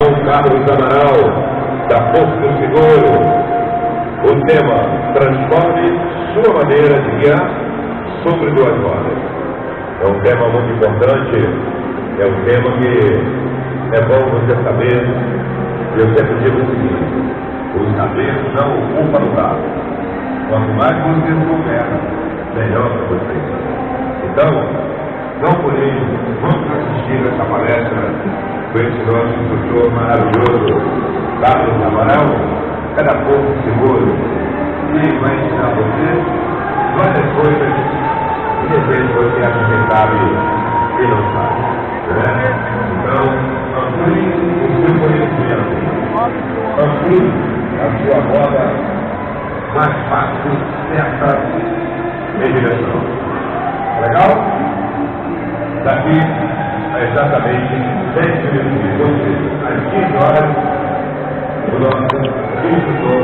João Carlos Amaral, da Porto Seguro. O tema: transforme sua maneira de guiar sobre duas rodas. É um tema muito importante, é um tema que é bom você saber. Eu sempre digo o seguinte: o saber não ocupa lugar. Quanto mais você souber, melhor para você. Então, não por isso, vamos assistir essa palestra com esse nosso instrutor maravilhoso, Carlos Amaral, cada pouco seguro, e vai ensinar você várias coisas que de repente você acha que sabe e não sabe. Né? Então, amplie o seu conhecimento, amplie a sua roda mais fácil, certa em direção. Legal? Daqui a exatamente 10 minutos, ou seja, às 15 horas, o nosso instrutor